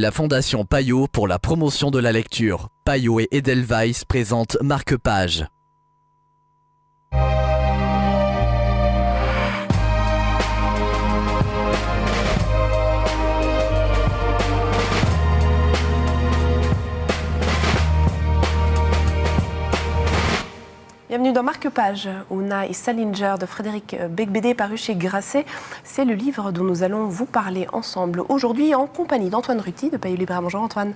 La Fondation Payot pour la promotion de la lecture. Payot et Edelweiss présentent Marque-Page. Bienvenue dans Marque-Page, Oona et Salinger de Frédéric Beigbeder, paru chez Grasset. C'est le livre dont nous allons vous parler ensemble aujourd'hui en compagnie d'Antoine Ruti de Payot Libraire. Bonjour Antoine.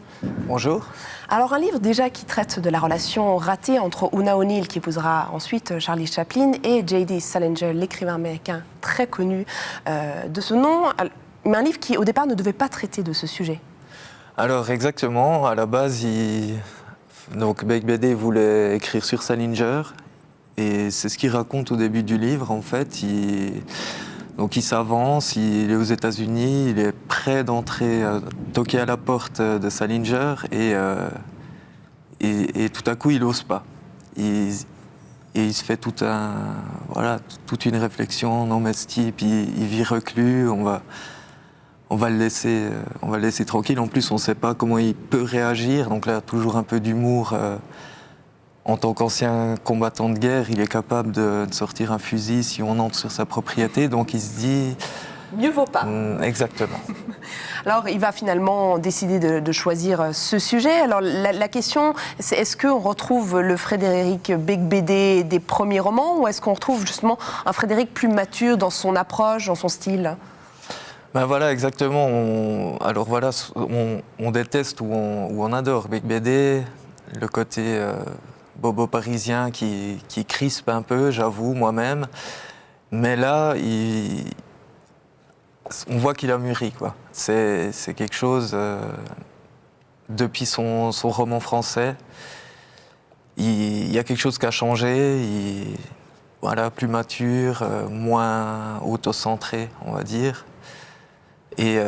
Bonjour. Alors un livre déjà qui traite de la relation ratée entre Oona O'Neill, qui épousera ensuite Charlie Chaplin, et J.D. Salinger, l'écrivain américain très connu de ce nom. Mais un livre qui au départ ne devait pas traiter de ce sujet. Alors exactement, à la base, donc Beigbeder voulait écrire sur Salinger. Et c'est ce qu'il raconte au début du livre, en fait. Donc il s'avance, il est aux États-Unis, il est prêt d'entrer, toquer à la porte de Salinger, et tout à coup, il n'ose pas. Et il se fait toute une réflexion. Non, mais ce type, il vit reclus, on va le laisser tranquille. En plus, on ne sait pas comment il peut réagir. Donc là, toujours un peu d'humour. En tant qu'ancien combattant de guerre, il est capable de sortir un fusil si on entre sur sa propriété. Donc il se dit... Mieux vaut pas. Exactement. Alors il va finalement décider de choisir ce sujet. Alors la question, c'est est-ce qu'on retrouve le Frédéric Beigbeder des premiers romans, ou est-ce qu'on retrouve justement un Frédéric plus mature dans son approche, dans son style ? Ben voilà, exactement. On déteste ou on adore Beigbeder, le côté... bobo parisien qui crispe un peu, j'avoue, moi-même. Mais là, on voit qu'il a mûri, quoi. C'est quelque chose... depuis son roman français, il y a quelque chose qui a changé. Plus mature, moins autocentré, on va dire. Et...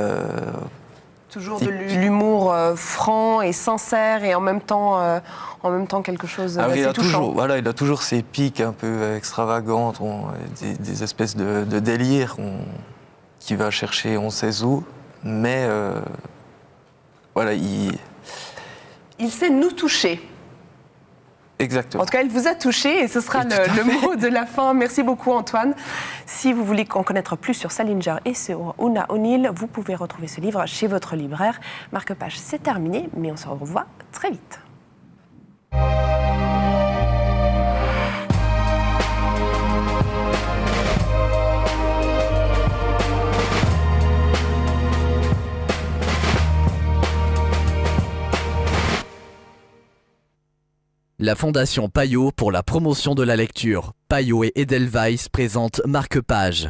toujours de l'humour franc et sincère, et en même temps quelque chose d'assez touchant. Il a toujours ces pics un peu extravagantes, des espèces de délires qu'il va chercher on sait où, mais il sait nous toucher. Exactement. En tout cas, il vous a touché, et ce sera le mot de la fin. Merci beaucoup Antoine. Si vous voulez en connaître plus sur Salinger et sur Oona O'Neill, vous pouvez retrouver ce livre chez votre libraire. Marque-Page, c'est terminé, mais on se revoit très vite. La Fondation Payot pour la promotion de la lecture. Payot et Edelweiss présentent Marque-Page.